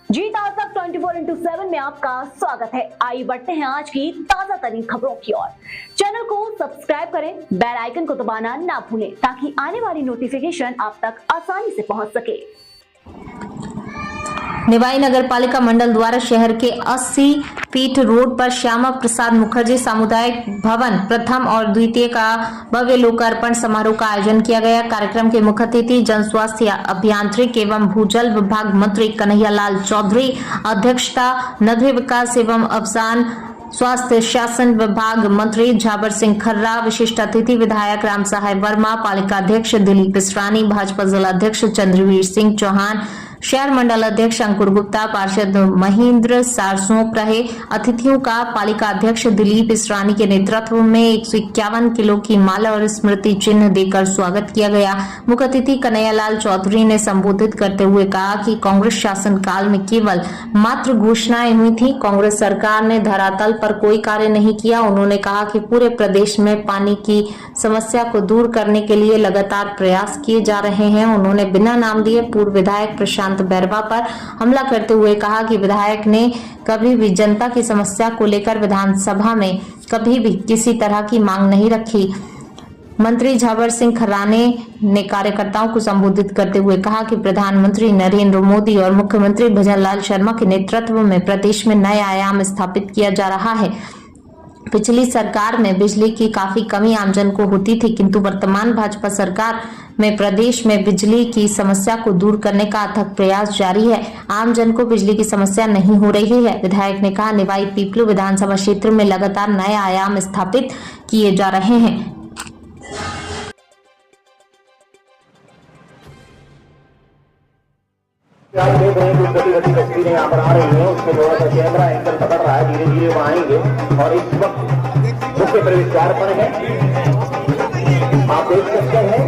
जी ताज़ा 24/7 में आपका स्वागत है। आइए बढ़ते हैं आज की ताजा तरीन खबरों की ओर। चैनल को सब्सक्राइब करें, बेल आइकन को दबाना ना भूलें ताकि आने वाली नोटिफिकेशन आप तक आसानी से पहुंच सके। निवाई नगर पालिका मंडल द्वारा शहर के 80 फीट रोड पर श्यामा प्रसाद मुखर्जी सामुदायिक भवन प्रथम और द्वितीय का भव्य लोकार्पण समारोह का आयोजन किया गया। कार्यक्रम के मुख्य अतिथि जन स्वास्थ्य अभियांत्रिकी एवं भूजल विभाग मंत्री कन्हैयालाल चौधरी, अध्यक्षता नगरीय विकास एवं अफसान स्वास्थ्य शासन विभाग मंत्री झाबर सिंह खर्रा, विशिष्ट अतिथि विधायक राम साहेब वर्मा, पालिका अध्यक्ष दिलीप इसरानी, भाजपा जिला अध्यक्ष चंद्रवीर सिंह चौहान, शहर मंडल अध्यक्ष अंकुर गुप्ता, पार्षद महेंद्र सारसों रहे। अतिथियों का पालिका अध्यक्ष दिलीप इसरानी के नेतृत्व में 151 किलो की माला और स्मृति चिन्ह देकर स्वागत किया गया। मुख्य अतिथि कन्हैयालाल चौधरी ने संबोधित करते हुए कहा कि कांग्रेस शासन काल में केवल मात्र घोषणाएं हुई थी, कांग्रेस सरकार ने धरातल पर कोई कार्य नहीं किया। उन्होंने कहा कि पूरे प्रदेश में पानी की समस्या को दूर करने के लिए लगातार प्रयास किए जा रहे हैं। उन्होंने बिना नाम दिए पूर्व विधायक प्रशांत बैरवा पर हमला करते हुए कहा कि विधायक ने कभी भी जनता की समस्या को लेकर विधानसभा में कभी भी किसी तरह की मांग नहीं रखी। मंत्री झाबर सिंह खर्राने ने कार्यकर्ताओं को संबोधित करते हुए कहा कि प्रधानमंत्री नरेंद्र मोदी और मुख्यमंत्री भजनलाल शर्मा के नेतृत्व में प्रदेश में नए आयाम स्थापित किया जा रहा है। पिछली सरकार में बिजली की काफी कमी आमजन को होती थी, किंतु वर्तमान भाजपा सरकार में प्रदेश में बिजली की समस्या को दूर करने का अथक प्रयास जारी है। आमजन को बिजली की समस्या नहीं हो रही है। विधायक ने कहा, निवाई पीपलू विधानसभा क्षेत्र में लगातार नए आयाम स्थापित किए जा रहे हैं। आप देख रहे हैं जो छोटी छोटी तस्वीरें यहाँ पर आ रही हैं, उसमें थोड़ा सा कैमरा एंगल पकड़ रहा है, धीरे धीरे वो आएंगे और इस वक्त मुख्य प्रवेश द्वार पर है। आप देख सकते हैं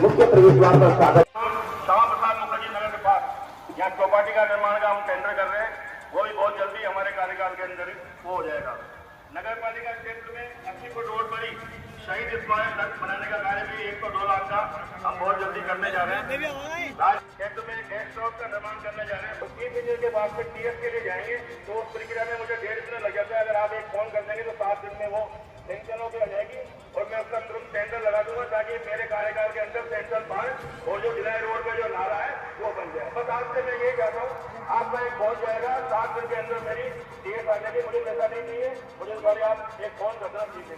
मुख्य प्रवेश द्वार पर स्वागत। श्यामा प्रसाद मुखर्जी नगर के पास यहाँ चौपाटी का निर्माण का हम टेंडर कर रहे हैं, वो भी बहुत जल्दी हमारे कार्यकाल के अंदर वो हो जाएगा। नगर पालिका क्षेत्र में 80 फुट रोड पर ही शहीद स्मारक बनाने का कार्य भी 102 लाख का हम बहुत जल्दी करने जा रहे हैं। राज क्षेत्र में गैस स्टॉक का निर्माण करने जा रहे हैं। 30 दिन के बाद फिर टीएस के लिए जाएंगे, तो उस प्रक्रिया में मुझे 1.5 दिन लग जाता है। अगर आप एक फोन कर देंगे तो 7 दिन में वो सेंक्शन होकर आ जाएगी और मैं उसका तुरंत टेंडर लगा दूंगा ताकि मेरे कार्यकाल के अंदर सेंट्रल पार्क और जो भिलाई रोड में जो नाला है वो बन जाए। बस आपसे मैं ये कहता हूँ, आपका एक पहुंच जाएगा 7 दिन के अंदर मेरी टीएस आ जाएगी। मुझे पैसा नहीं चाहिए, मुझे इस बार आप एक फोन कर देना, ठीक है।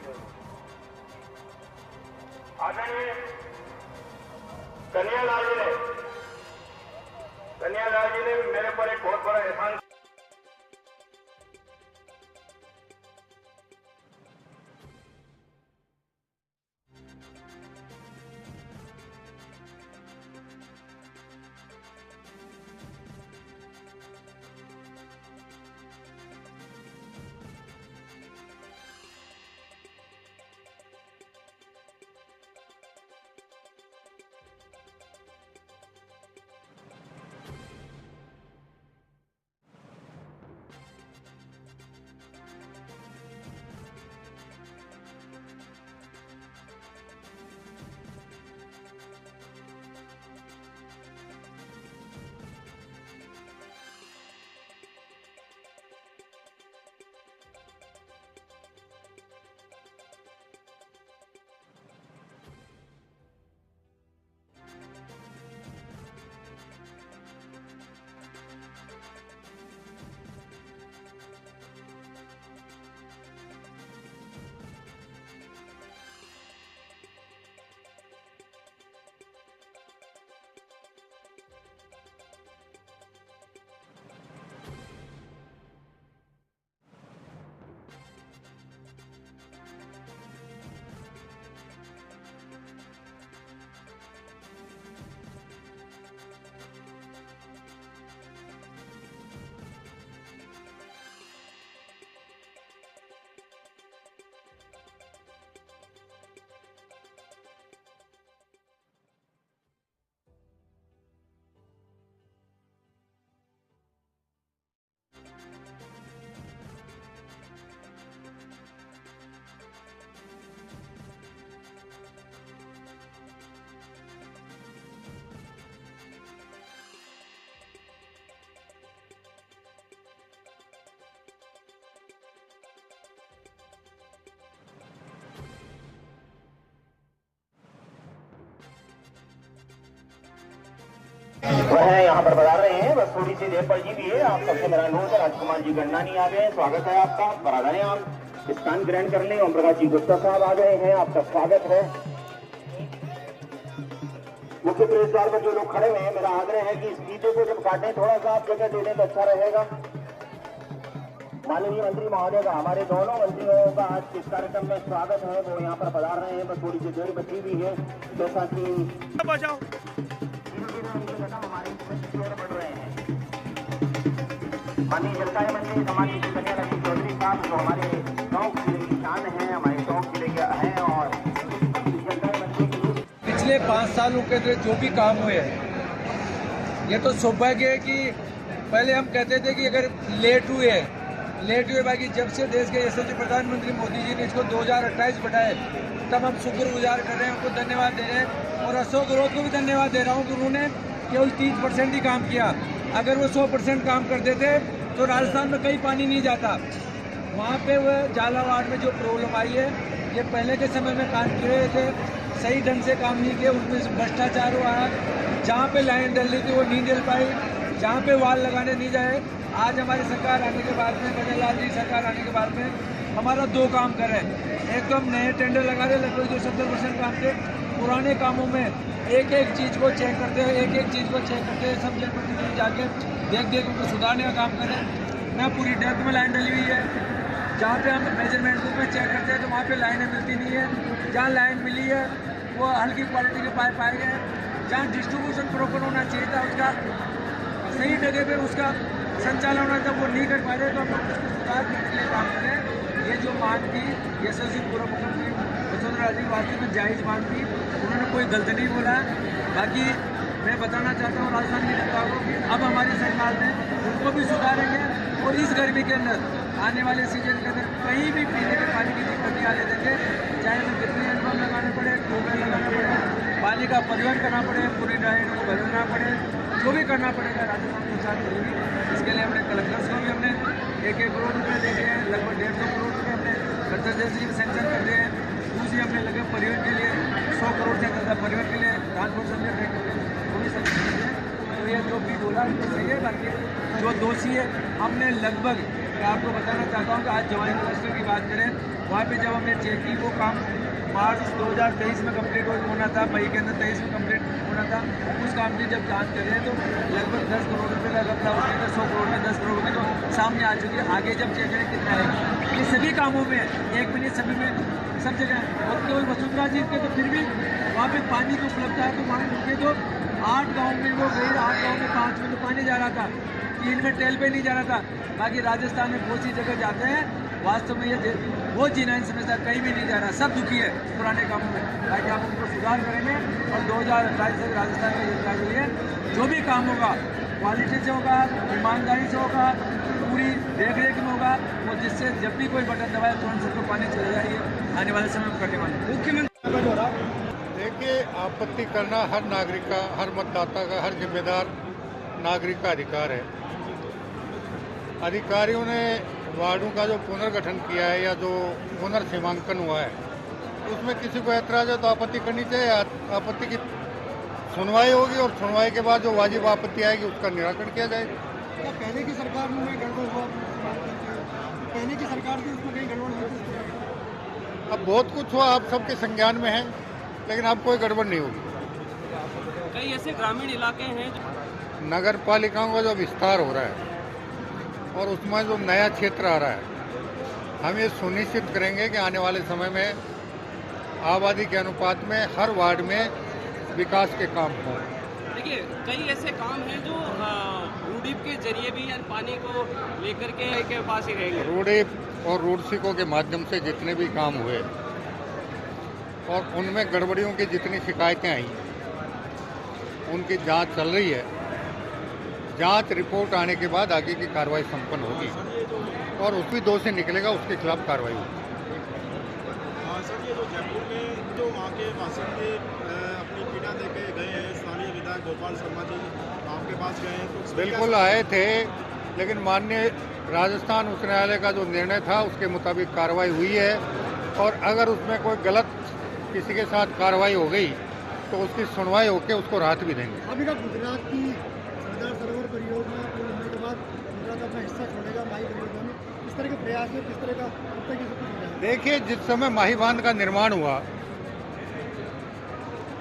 आदरणीय कन्हैयालाल जी ने मेरे पर एक बहुत बड़ा एहसान वह यहाँ पर बता रहे हैं, बस थोड़ी सी देर पर जी भी है। आप सबसे मेरा अनुरोध है, राजकुमार जी गन्नानी आ गए, स्वागत है आपका। बराबर है, आप स्थान ग्रहण कर लें। ओम प्रकाश जी गुप्ता साहब आ गए हैं, आपका स्वागत है। मुख्य प्रवेश द्वार पर जो लोग खड़े हुए हैं, मेरा आग्रह है कि इस गीते को जब काटें थोड़ा सा आप जगह दे दें तो अच्छा रहेगा। माननीय मंत्री महोदय का, हमारे दोनों मंत्रियों का आज इस कार्यक्रम में स्वागत है, वो यहाँ पर पधार रहे हैं। बस थोड़ी सी देर बची हुई है, जैसा कि हमारे की ओर बढ़ रहे हैं। माननीय जलदाय मंत्री सम्मानित कन्या लक्ष्मी चौधरी साहब, जो हमारे गाँव जिले की शान है, हमारे गाँव जिले के हैं, और जलदाय मंत्री की पिछले 5 सालों के अंदर जो भी काम हुए हैं, ये तो सौभाग्य है कि पहले हम कहते थे कि अगर लेट हुए बाकी जब से देश के यशस्वी प्रधानमंत्री मोदी जी ने इसको 2028 बढ़ाए, तब हम शुक्रगुजार कर रहे हैं, उनको धन्यवाद दे रहे हैं। और अशोक गहलोत को भी धन्यवाद दे रहा हूँ कि उन्होंने केवल 30% ही काम किया। अगर वो 100% काम कर देते तो राजस्थान में कहीं पानी नहीं जाता। वहाँ पे वो झालावाड़ में जो प्रॉब्लम आई है, ये पहले के समय में काम किए हुए थे, सही ढंग से काम नहीं किया, उसमें भ्रष्टाचार हुआ। जहाँ पे लाइन डलनी थी वो नहीं डल पाई, जहाँ पे वाल लगाने नहीं जाए। आज हमारी सरकार आने के बाद में, बजरंग लाल जी सरकार आने के बाद में हमारा 2 काम कर रहे हैं। एक तो हम नए टेंडर लगा रहे, लगभग जो 70% काम थे। पुराने कामों में एक एक चीज़ को चेक करते हैं, सब जनप्रतिनिधि जाके देख उनको सुधारने का काम करें। मैं पूरी डेप्थ में लाइन डली हुई है। जहाँ पे हम मेजरमेंट बुक में चेक करते हैं तो वहाँ पे लाइनें मिलती नहीं है। जहाँ लाइन मिली है वो हल्की क्वालिटी के पाइप पाए गए। जहाँ डिस्ट्रीब्यूशन प्रॉपर होना चाहिए था, उसका सही जगह पे उसका संचालन होना था, वो नहीं कर पा रहे। तो हम उसको सुधार करने के लिए काम करें। ये जो मांग थी यशस्वी पूर्व मुख्यमंत्री वसुंधरा राजे वास्तव में जायज़ मांग थी, उन्होंने कोई गलत नहीं बोला। बाकी मैं बताना चाहता हूँ राजस्थान की जनता को कि अब हमारी सरकार ने उनको भी सुधारेंगे, और इस गर्मी के अंदर आने वाले सीजन के अंदर कहीं भी पीने के पानी की दिक्कत नहीं आने देंगे। चाहे हमें कितनी हैंडपम्प लगाने पड़े, ट्यूबवेल लगाना पड़े, पानी का परिवहन करना पड़े, पूरी ड्राइनेज को बदलना पड़े, जो भी करना पड़ेगा राजस्थान सरकार करेगी। इसके लिए हमने कलेक्टर्स को भी हमने 1-1 करोड़ रुपये दे दिए हैं, लगभग 150 करोड़ रुपये हमने कलेक्टर जी सेंक्शन कर दिए हैं। दूसरी हमने लगे परिवहन के लिए 100 करोड़ से ज़्यादा परिवहन के लिए ट्रांसपोर्ट समझे। तो ये जो भी बोला तो सही है। बाकी जो दोषी है, हमने लगभग, मैं आपको बताना चाहता हूँ कि आज जवाहर यूनिवर्सिटी की बात करें, वहाँ पे जब हमने चेक की, वो काम मार्च 2023 में कंप्लीट होना था, मई के अंदर 23 में कंप्लीट होना था। उस काम की जब जांच कर रहे हैं तो लगभग 10 करोड़ रुपये का लगता है, उसके अंदर 100 करोड़ में 10 करोड़ रुपये तो सामने आ चुकी है। आगे जब चेक करें कितना है, ये सभी कामों में एक मिनट सभी में सब जगह। और केवल वसुंधरा जी के तो फिर भी वहाँ पे पानी की उपलब्धता है, तो वहाँ रुके तो 8 गाँव में वो गई, 8 गाँव में 5 में तो पानी जा रहा था, 3 में टेल पे नहीं जा रहा था। बाकी राजस्थान में बहुत सी जगह जाते हैं, वास्तव में ये वो जीना इन समझता कहीं भी नहीं जा रहा, सब दुखी है पुराने कामों में। ताकि हम उनको सुधार करेंगे और 2028 से राजस्थान में जनता के लिए जो भी काम होगा क्वालिटी से होगा, ईमानदारी से होगा, पूरी देख रेख में होगा, वो जिससे जब भी कोई बटन दबाए तुरंत सबको पानी चले जाइए, आने वाले समय में करने वाले मुख्यमंत्री। देखिए, आपत्ति करना हर नागरिक का, हर मतदाता का, हर जिम्मेदार नागरिक का अधिकार है। अधिकारियों ने वार्डों का जो पुनर्गठन किया है या जो पुनर्सीमांकन हुआ है, उसमें किसी को ऐतराज है तो आपत्ति करनी चाहिए। आपत्ति की सुनवाई होगी और सुनवाई के बाद जो वाजिब आपत्ति आएगी उसका निराकरण किया जाएगा। पहले की सरकार में गड़बड़ हुआ, पहले की सरकार थी उसमें कहीं गड़बड़ हुई। अब बहुत कुछ हुआ, आप सबके संज्ञान में है, लेकिन अब कोई गड़बड़ नहीं होगी। कई ऐसे ग्रामीण इलाके हैं नगर पालिकाओं का जो विस्तार हो रहा है और उसमें जो नया क्षेत्र आ रहा है, हम ये सुनिश्चित करेंगे कि आने वाले समय में आबादी के अनुपात में हर वार्ड में विकास के काम हों। देखिए, कई ऐसे काम हैं जो रूडीप के जरिए भी यार पानी को लेकर के पास ही रहेंगे। रूडीप और रूडसिको के माध्यम से जितने भी काम हुए और उनमें गड़बड़ियों की जितनी शिकायतें आई, उनकी जांच चल रही है। जांच रिपोर्ट आने के बाद आगे की कार्रवाई संपन्न होगी और उस भी दोषी निकलेगा उसके खिलाफ कार्रवाई होगी। सर, ये जो जयपुर में जो वहाँ के बासिंदे अपनी पीड़ा देके गए हैं, स्थानीय विधायक गोपाल शर्मा जी आपके पास गए हैं तो बिल्कुल आए थे, लेकिन माननीय राजस्थान उच्च न्यायालय का जो निर्णय था उसके मुताबिक कार्रवाई हुई है। और अगर उसमें कोई गलत किसी के साथ कार्रवाई हो गई तो उसकी सुनवाई होकर उसको राहत भी देंगे। अभी का गुजरात की सरदार सरोवर परियोजना पूर्ण होने के बाद गुजरात अपना हिस्सा छोड़ेगा माही परियोजना में, किस तरह के प्रयास है, किस तरह का अब तक ये सब कुछ हो रहा है? देखिए, जिस समय माही बांध का निर्माण हुआ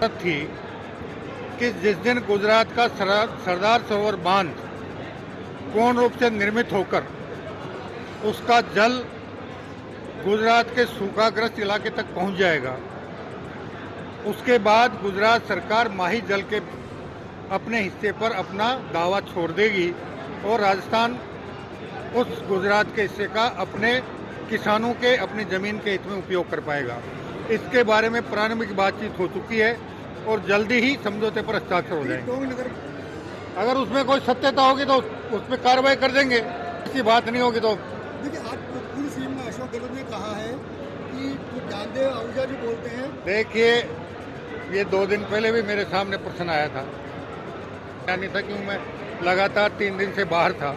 तब थी कि जिस दिन गुजरात का सरदार सरोवर बांध पूर्ण रूप से निर्मित होकर उसका जल गुजरात के सूखाग्रस्त इलाके तक पहुंच जाएगा, उसके बाद गुजरात सरकार माही जल के अपने हिस्से पर अपना दावा छोड़ देगी और राजस्थान उस गुजरात के हिस्से का अपने किसानों के अपनी जमीन के हित में उपयोग कर पाएगा। इसके बारे में प्रारंभिक बातचीत हो चुकी है और जल्दी ही समझौते पर हस्ताक्षर हो जाएंगे। अगर उसमें कोई सत्यता होगी तो उसमें कार्रवाई कर देंगे, ऐसी बात नहीं होगी तो। देखिए, आज पूर्व सीएम अशोक गहलोत ने कहा है कि जो ज्ञानदेव आहूजा जी बोलते हैं। देखिए, ये 2 दिन पहले भी मेरे सामने प्रश्न आया था, नहीं था क्यों मैं लगातार 3 दिन से बाहर था,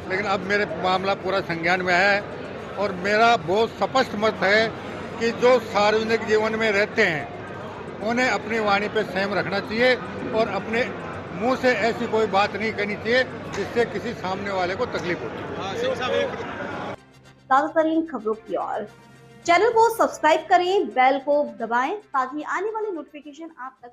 लेकिन अब मेरे मामला पूरा संज्ञान में आया है और मेरा बहुत स्पष्ट मत है कि जो सार्वजनिक जीवन में रहते हैं उन्हें अपनी वाणी पे संयम रखना चाहिए और अपने मुंह से ऐसी कोई बात नहीं करनी चाहिए जिससे किसी सामने वाले को तकलीफ होती। ताज़ा खबरों की ओर चैनल को सब्सक्राइब करें, बेल को दबाएं ताकि आने वाली नोटिफिकेशन आप तक